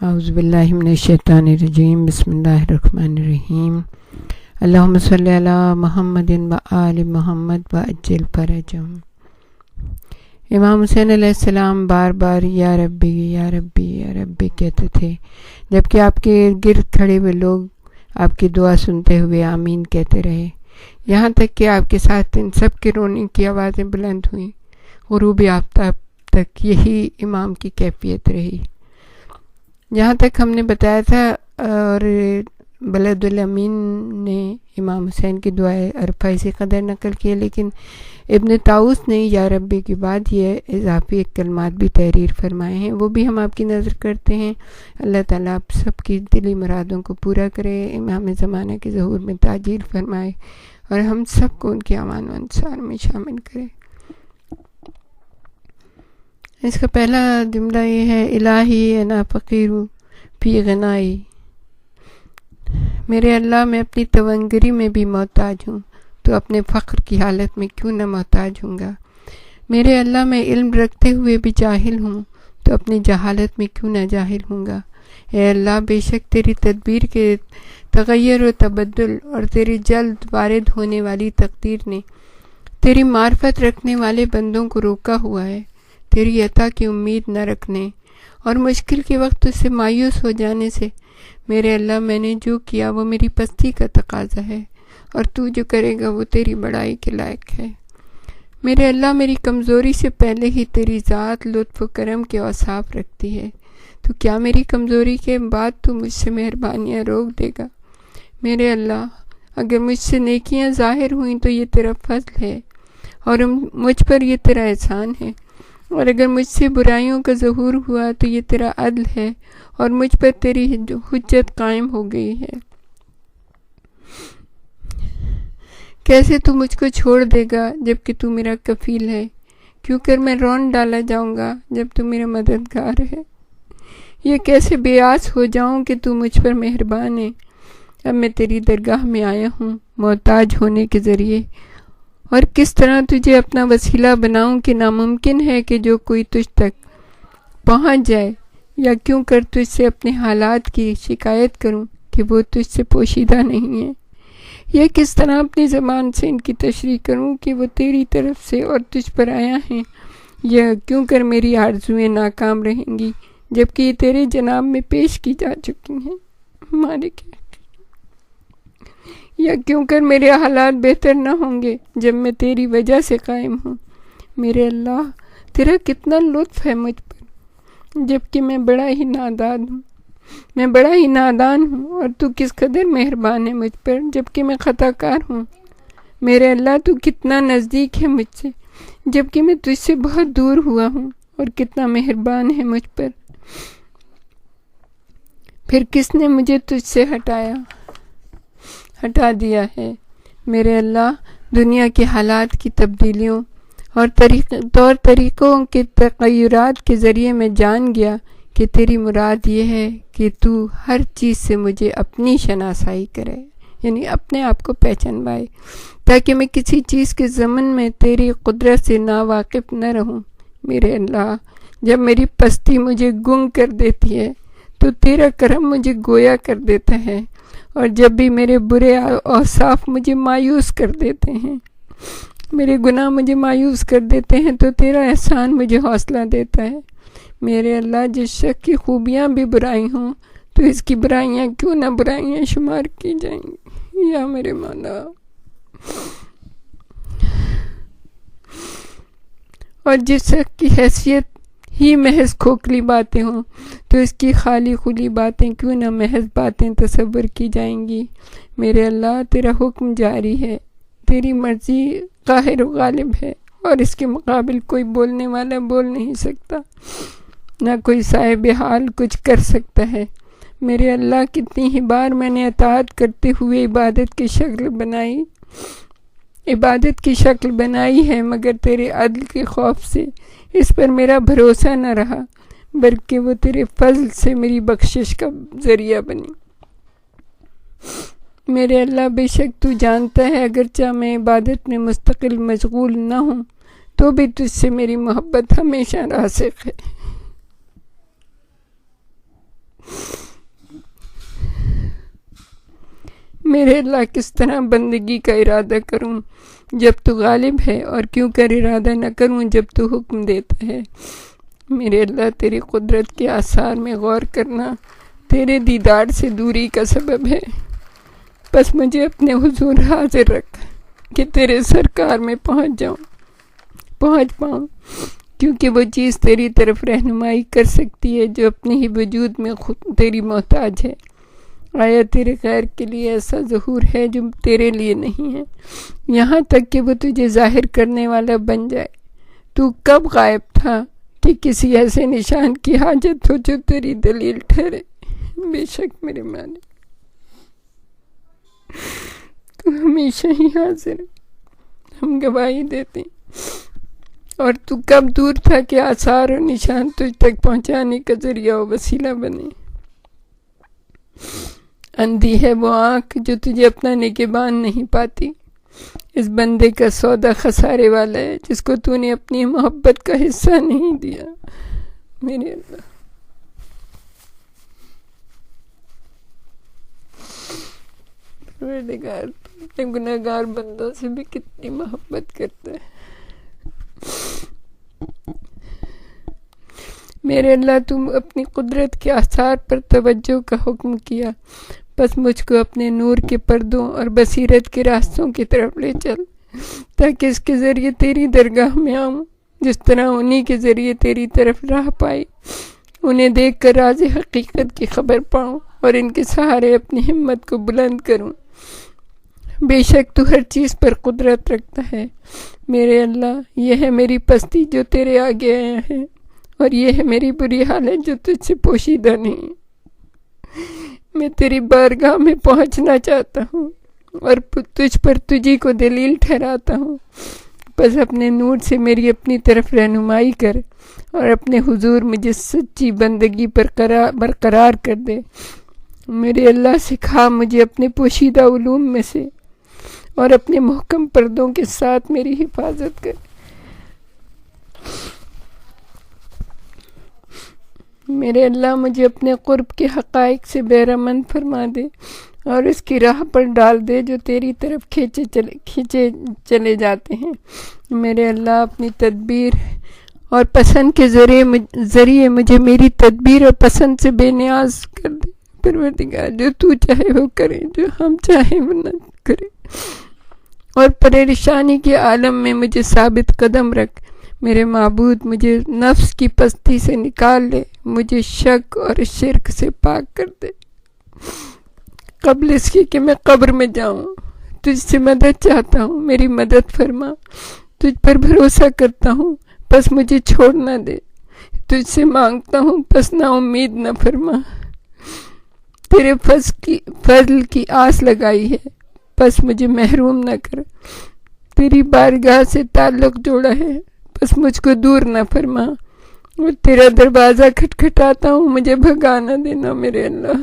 اعوذ باللہ من الشیطان الرجیم بسم اللہ الرحمن الرحیم اللہم صلی علی محمد و آل محمد وعجل فرجہم۔ امام حسین علیہ السلام بار بار یا ربی یا ربی یا ربی کہتے تھے، جبکہ آپ کے گرد کھڑے ہوئے لوگ آپ کی دعا سنتے ہوئے آمین کہتے رہے، یہاں تک کہ آپ کے ساتھ ان سب کے رونے کی آوازیں بلند ہوئیں۔ غروب آفتاب تک یہی امام کی کیفیت رہی۔ جہاں تک ہم نے بتایا تھا، اور بلد الامین نے امام حسین کی دعائیں عرفہ اسی قدر نقل کی، لیکن ابن طاؤس نے یا ربی کے بعد یہ اضافی کلمات بھی تحریر فرمائے ہیں، وہ بھی ہم آپ کی نظر کرتے ہیں۔ اللہ تعالیٰ آپ سب کی دلی مرادوں کو پورا کرے، امام زمانہ کے ظہور میں تاجیل فرمائے اور ہم سب کو ان کے امان و انصار میں شامل کرے۔ اس کا پہلا جملہ یہ ہے، الہی انا فقیر فی غنائی، میرے اللہ میں اپنی تونگری میں بھی محتاج ہوں، تو اپنے فقر کی حالت میں کیوں نہ محتاج ہوں گا۔ میرے اللہ میں علم رکھتے ہوئے بھی جاہل ہوں، تو اپنی جہالت میں کیوں نہ جاہل ہوں گا۔ اے اللہ، بے شک تیری تدبیر کے تغیر و تبدل اور تیری جلد وارد ہونے والی تقدیر نے تیری معرفت رکھنے والے بندوں کو روکا ہوا ہے۔ تیری عطا کی امید نہ رکھنے اور مشکل کے وقت اس سے مایوس ہو جانے سے، میرے اللہ میں نے جو کیا وہ میری پستی کا تقاضا ہے، اور تو جو کرے گا وہ تیری بڑائی کے لائق ہے۔ میرے اللہ، میری کمزوری سے پہلے ہی تیری ذات لطف و کرم کے اوصاف رکھتی ہے، تو کیا میری کمزوری کے بعد تو مجھ سے مہربانیاں روک دے گا۔ میرے اللہ، اگر مجھ سے نیکیاں ظاہر ہوئیں تو یہ تیرا فضل ہے اور مجھ پر یہ تیرا احسان ہے، اور اگر مجھ سے برائیوں کا ظہور ہوا تو یہ تیرا عدل ہے اور مجھ پر تیری حجت قائم ہو گئی ہے۔ کیسے تو مجھ کو چھوڑ دے گا جبکہ تو میرا کفیل ہے، کیوں کر میں رون ڈالا جاؤں گا جب تو میرا مددگار ہے۔ یہ کیسے بے آس ہو جاؤں کہ تو مجھ پر مہربان ہے۔ اب میں تیری درگاہ میں آیا ہوں محتاج ہونے کے ذریعے، اور کس طرح تجھے اپنا وسیلہ بناؤں کہ ناممکن ہے کہ جو کوئی تجھ تک پہنچ جائے، یا کیوں کر تجھ سے اپنے حالات کی شکایت کروں کہ وہ تجھ سے پوشیدہ نہیں ہے۔ یہ کس طرح اپنی زبان سے ان کی تشریح کروں کہ وہ تیری طرف سے اور تجھ پر آیا ہیں، یا کیوں کر میری آرزویں ناکام رہیں گی جبکہ یہ تیرے جناب میں پیش کی جا چکی ہیں۔ مالک، یا کیوں کر میرے حالات بہتر نہ ہوں گے جب میں تیری وجہ سے قائم ہوں۔ میرے اللہ، تیرا کتنا لطف ہے مجھ پر جبکہ میں بڑا ہی نادان ہوں، اور تو کس قدر مہربان ہے مجھ پر جبکہ میں خطا کار ہوں۔ میرے اللہ، تو کتنا نزدیک ہے مجھ سے جبکہ میں تجھ سے بہت دور ہوا ہوں، اور کتنا مہربان ہے مجھ پر۔ پھر کس نے مجھے تجھ سے ہٹا دیا ہے۔ میرے اللہ، دنیا کے حالات کی تبدیلیوں اور طور طریقوں کے تغیرات کے ذریعے میں جان گیا کہ تیری مراد یہ ہے کہ تو ہر چیز سے مجھے اپنی شناسائی کرے، یعنی اپنے آپ کو پہچانوائے، تاکہ میں کسی چیز کے ضمن میں تیری قدرت سے ناواقف نہ رہوں۔ میرے اللہ، جب میری پستی مجھے گنگ کر دیتی ہے تو تیرا کرم مجھے گویا کر دیتا ہے، اور جب بھی میرے برے اوصاف مجھے مایوس کر دیتے ہیں، میرے گناہ مجھے مایوس کر دیتے ہیں، تو تیرا احسان مجھے حوصلہ دیتا ہے۔ میرے اللہ، جس شخص کی خوبیاں بھی برائی ہوں تو اس کی برائیاں کیوں نہ برائیاں شمار کی جائیں گی۔ یا میرے مولا، اور جس شخص کی حیثیت ہی محض کھوکھلی باتیں ہوں تو اس کی خالی خلی باتیں کیوں نہ محض باتیں تصور کی جائیں گی۔ میرے اللہ، تیرا حکم جاری ہے، تیری مرضی قاہر و غالب ہے، اور اس کے مقابل کوئی بولنے والا بول نہیں سکتا، نہ کوئی صاحب حال کچھ کر سکتا ہے۔ میرے اللہ، کتنی ہی بار میں نے اطاعت کرتے ہوئے عبادت کی شکل بنائی ہے، مگر تیرے عدل کے خوف سے اس پر میرا بھروسہ نہ رہا، بلکہ وہ تیرے فضل سے میری بخشش کا ذریعہ بنی۔ میرے اللہ، بے شک تو جانتا ہے اگرچہ میں عبادت میں مستقل مشغول نہ ہوں تو بھی تجھ سے میری محبت ہمیشہ راسخ ہے۔ میرے اللہ کس طرح بندگی کا ارادہ کروں جب تو غالب ہے، اور کیوں کر ارادہ نہ کروں جب تو حکم دیتا ہے۔ میرے اللہ تیری قدرت کے آثار میں غور کرنا تیرے دیدار سے دوری کا سبب ہے، بس مجھے اپنے حضور حاضر رکھ کہ تیرے سرکار میں پہنچ پاؤں، کیونکہ وہ چیز تیری طرف رہنمائی کر سکتی ہے جو اپنے ہی وجود میں خود تیری محتاج ہے۔ آیا تیرے غیر کے لیے ایسا ظہور ہے جو تیرے لیے نہیں ہے، یہاں تک کہ وہ تجھے ظاہر کرنے والا بن جائے؟ تو کب غائب تھا کہ کسی ایسے نشان کی حاجت ہو جو تیری دلیل ٹھہرے؟ بے شک میرے مالک تو ہمیشہ ہی حاضر ہے، ہم گواہی دیتے ہیں۔ اور تو کب دور تھا کہ آثار اور نشان تجھ تک پہنچانے کا ذریعہ و وسیلہ بنے؟ اندھی ہے وہ آنکھ جو تجھے اپنا نگہبان نہیں پاتی۔ اس بندے کا سودا خسارے والا ہے جس کو تو نے اپنی محبت کا حصہ نہیں دیا۔ میرے اللہ پروردگار، تو اپنے گناہگار بندوں سے بھی کتنی محبت کرتا ہے۔ میرے اللہ تم اپنی قدرت کے آثار پر توجہ کا حکم کیا، بس مجھ کو اپنے نور کے پردوں اور بصیرت کے راستوں کی طرف لے چل، تاکہ اس کے ذریعے تیری درگاہ میں آؤں، جس طرح انہی کے ذریعے تیری طرف راہ پائی، انہیں دیکھ کر راز حقیقت کی خبر پاؤں اور ان کے سہارے اپنی ہمت کو بلند کروں۔ بے شک تو ہر چیز پر قدرت رکھتا ہے۔ میرے اللہ یہ ہے میری پستی جو تیرے آگے آیا ہے، اور یہ ہے میری بری حالت جو تجھ سے پوشیدہ نہیں۔ میں تیری بارگاہ میں پہنچنا چاہتا ہوں اور تجھ پر تجھی کو دلیل ٹھہراتا ہوں، بس اپنے نور سے میری اپنی طرف رہنمائی کر اور اپنے حضور مجھے سچی بندگی پر برقرار کر دے۔ میرے اللہ سکھا مجھے اپنے پوشیدہ علوم میں سے، اور اپنے محکم پردوں کے ساتھ میری حفاظت کر۔ میرے اللہ مجھے اپنے قرب کے حقائق سے بہرمند فرما دے اور اس کی راہ پر ڈال دے جو تیری طرف کھینچے چلے جاتے ہیں۔ میرے اللہ اپنی تدبیر اور پسند کے ذریعے مجھے میری تدبیر اور پسند سے بے نیاز کر دے۔ پروردگار جو تو چاہے وہ کرے، جو ہم چاہیں وہ نہ کرے، اور پریشانی کے عالم میں مجھے ثابت قدم رکھ۔ میرے معبود مجھے نفس کی پستی سے نکال لے، مجھے شک اور شرک سے پاک کر دے، قبل اس کی کہ میں قبر میں جاؤں۔ تجھ سے مدد چاہتا ہوں، میری مدد فرما۔ تجھ پر بھروسہ کرتا ہوں، بس مجھے چھوڑ نہ دے۔ تجھ سے مانگتا ہوں، بس نا امید نہ فرما۔ تیرے فضل کی آس لگائی ہے، بس مجھے محروم نہ کر۔ تیری بارگاہ سے تعلق جوڑا ہے، بس مجھ کو دور نہ فرما۔ اور تیرا دروازہ کھٹکھٹاتا ہوں، مجھے بھگا نہ دینا میرے اللہ۔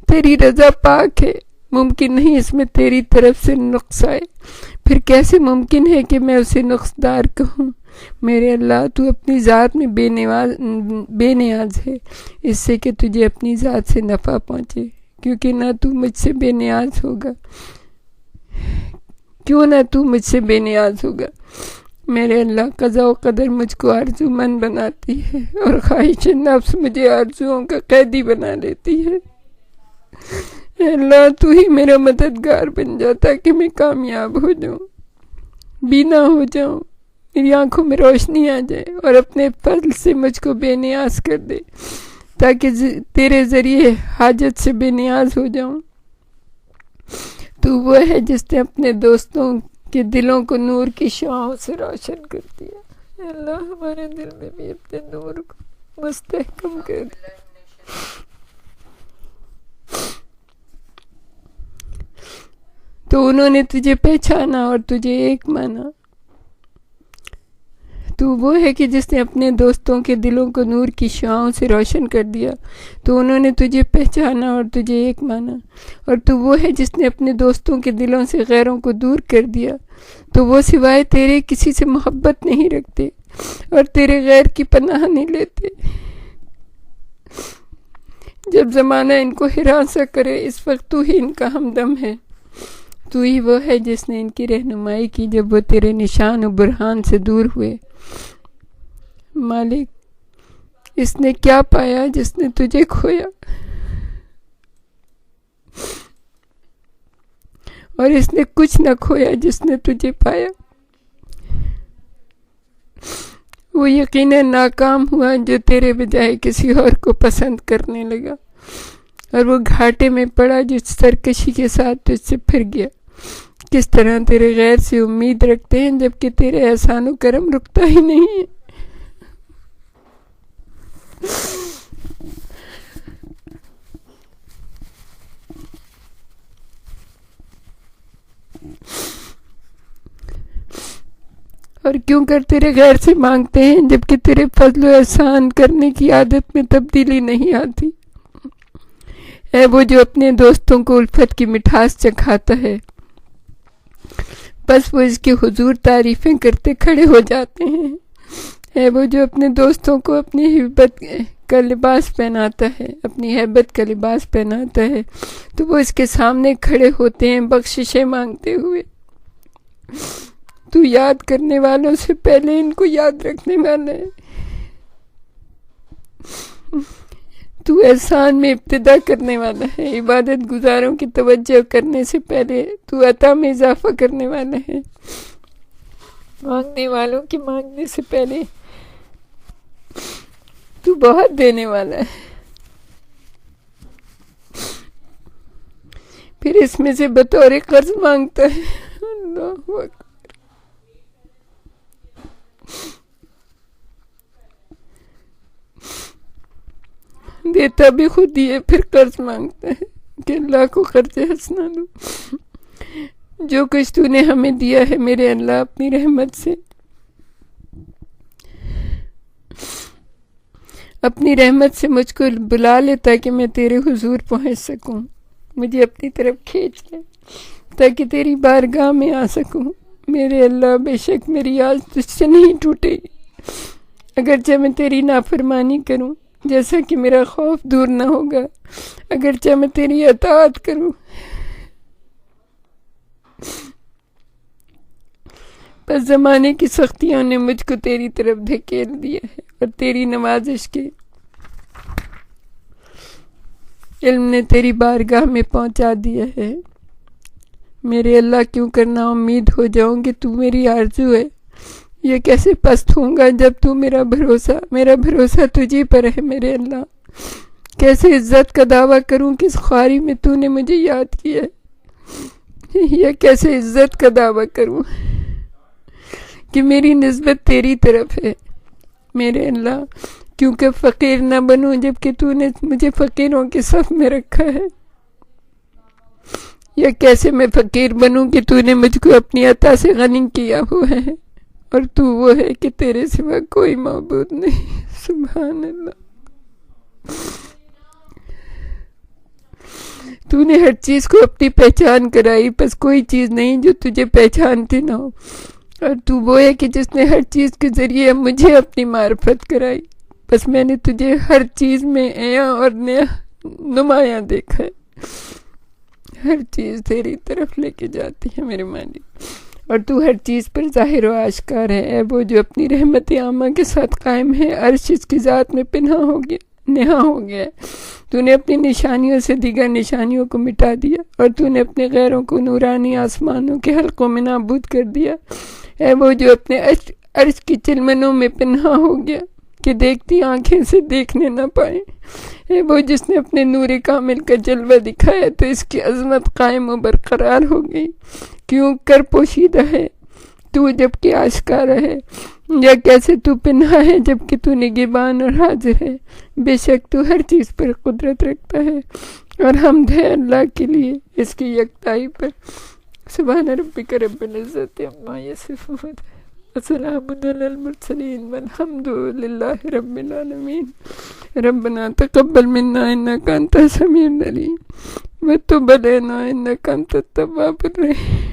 تیری رضا پاک ہے، ممکن نہیں اس میں تیری طرف سے نقص آئے، پھر کیسے ممکن ہے کہ میں اسے نقصدار کہوں؟ میرے اللہ تو اپنی ذات میں بے نیاز ہے، اس سے کہ تجھے اپنی ذات سے نفع پہنچے، کیونکہ نہ تو مجھ سے بے نیاز ہوگا۔ کیوں نہ تو مجھ سے بے نیاز ہوگا؟ میرے اللہ قضا و قدر مجھ کو آرزو مند بناتی ہے، اور خواہش نفس مجھے آرزوؤں کا قیدی بنا لیتی ہے۔ اے اللہ تو ہی میرا مددگار بن جا تاکہ میں کامیاب ہو جاؤں، بینا ہو جاؤں، میری آنکھوں میں روشنی آ جائے، اور اپنے فضل سے مجھ کو بے نیاز کر دے تاکہ تیرے ذریعے حاجت سے بے نیاز ہو جاؤں۔ تو وہ ہے جس نے اپنے دوستوں کے دلوں کو نور کی شعاعوں سے روشن کر دیا۔ اے اللہ ہمارے دل میں بھی اپنے نور کو مستحکم کر دیا۔ تو انہوں نے تجھے پہچانا اور تجھے ایک مانا۔ تو وہ ہے کہ جس نے اپنے دوستوں کے دلوں کو نور کی شعاعوں سے روشن کر دیا، تو انہوں نے تجھے پہچانا اور تجھے ایک مانا۔ اور تو وہ ہے جس نے اپنے دوستوں کے دلوں سے غیروں کو دور کر دیا، تو وہ سوائے تیرے کسی سے محبت نہیں رکھتے اور تیرے غیر کی پناہ نہیں لیتے۔ جب زمانہ ان کو ہراساں کرے اس وقت تو ہی ان کا ہمدم ہے، تو ہی وہ ہے جس نے ان کی رہنمائی کی جب وہ تیرے نشان و برہان سے دور ہوئے۔ مالک، اس نے کیا پایا جس نے تجھے کھویا، اور اس نے کچھ نہ کھویا جس نے تجھے پایا۔ وہ یقیناً ناکام ہوا جو تیرے بجائے کسی اور کو پسند کرنے لگا، اور وہ گھاٹے میں پڑا جو سرکشی کے ساتھ تجھ سے پھر گیا۔ کس طرح تیرے غیر سے امید رکھتے ہیں جبکہ تیرے احسان و کرم رکتا ہی نہیں ہے۔ اور کیوں کر تیرے غیر سے مانگتے ہیں جبکہ تیرے فضل و احسان کرنے کی عادت میں تبدیلی نہیں آتی۔ اے وہ جو اپنے دوستوں کو الفت کی مٹھاس چکھاتا ہے، بس وہ اس کی حضور تعریفیں کرتے کھڑے ہو جاتے ہیں۔ اے وہ جو اپنے دوستوں کو اپنی ہیبت کا لباس پہناتا ہے، اپنی ہیبت کا لباس پہناتا ہے، تو وہ اس کے سامنے کھڑے ہوتے ہیں بخششیں مانگتے ہوئے۔ تو یاد کرنے والوں سے پہلے ان کو یاد رکھنے والا ہے۔ تو احسان میں ابتدا کرنے والا ہے، عبادت گزاروں کی توجہ کرنے سے پہلے تو عطا میں اضافہ کرنے والا ہے، مانگنے والوں کے مانگنے سے پہلے تو بہت دینے والا ہے۔ پھر اس میں سے بطور قرض مانگتا ہے۔ اللہ اکبر۔ دیتا بھی خود ہی ہے، پھر قرض مانگتا ہے کہ اللہ کو قرض حسنہ دو۔ جو کچھ تو نے ہمیں دیا ہے میرے اللہ اپنی رحمت سے، اپنی رحمت سے مجھ کو بلا لے تاکہ میں تیرے حضور پہنچ سکوں، مجھے اپنی طرف کھینچ لے تاکہ تیری بارگاہ میں آ سکوں۔ میرے اللہ، بے شک میری آج تجھ سے نہیں ٹوٹے گی، اگرچہ میں تیری نافرمانی کروں، جیسا کہ میرا خوف دور نہ ہوگا اگرچہ میں تیری اطاعت کروں۔ بس زمانے کی سختیوں نے مجھ کو تیری طرف دھکیل دیا ہے، اور تیری نوازش کے علم نے تیری بارگاہ میں پہنچا دیا ہے۔ میرے اللہ، کیوں کرنا امید ہو جاؤں کہ تو میری آرزو ہے؟ یہ کیسے پست ہوں گا جب تو میرا بھروسہ تجھی پر ہے۔ میرے اللہ، کیسے عزت کا دعویٰ کروں کہ اس خواری میں تو نے مجھے یاد کیا ہے، یا کیسے عزت کا دعویٰ کروں کہ میری نسبت تیری طرف ہے۔ میرے اللہ، کیونکہ فقیر نہ بنوں جبکہ تو نے مجھے فقیروں کے صف میں رکھا ہے، یا کیسے میں فقیر بنوں کہ تو نے مجھ کو اپنی عطا سے غنی کیا ہوا ہے، اور تو وہ ہے کہ تیرے سوا کوئی معبود نہیں۔ سبحان اللہ۔ تو نے ہر چیز کو اپنی پہچان کرائی، بس کوئی چیز نہیں جو تجھے پہچانتی نہ ہو، اور تو وہ ہے کہ جس نے ہر چیز کے ذریعے مجھے اپنی معرفت کرائی، بس میں نے تجھے ہر چیز میں عیاں اور نمایاں دیکھا ہے۔ ہر چیز تیری طرف لے کے جاتی ہے میرے مالک، اور تو ہر چیز پر ظاہر و آشکار ہے۔ اے وہ جو اپنی رحمت عامہ کے ساتھ قائم ہے، عرش اس کی ذات میں پنہاں ہو گیا، نہاں ہو گیا ہے۔ تو نے اپنی نشانیوں سے دیگر نشانیوں کو مٹا دیا، اور تو نے اپنے غیروں کو نورانی آسمانوں کے حلقوں میں نابود کر دیا۔ اے وہ جو اپنے عرش کی چلمنوں میں پنہاں ہو گیا کہ دیکھتی آنکھیں سے دیکھنے نہ پائیں۔ اے وہ جس نے اپنے نور کامل کا جلوہ دکھایا تو اس کی عظمت قائم و برقرار ہو گئی۔ کیوں کر پوشیدہ ہے تو جبکہ آشکارا ہے، یا کیسے تو پنہا ہے جبکہ تو نگہبان اور حاضر ہے۔ بے شک تو ہر چیز پر قدرت رکھتا ہے، اور حمد ہے اللہ کے لیے اس کی یکتائی پر۔ سبحان ربک رب العزت عما یصفون، وسلام علی المرسلین، والحمد للہ رب العالمین۔ ربنا تقبل منا انک انت السمیع العلیم، وتب علینا انک انت التواب الرحیم۔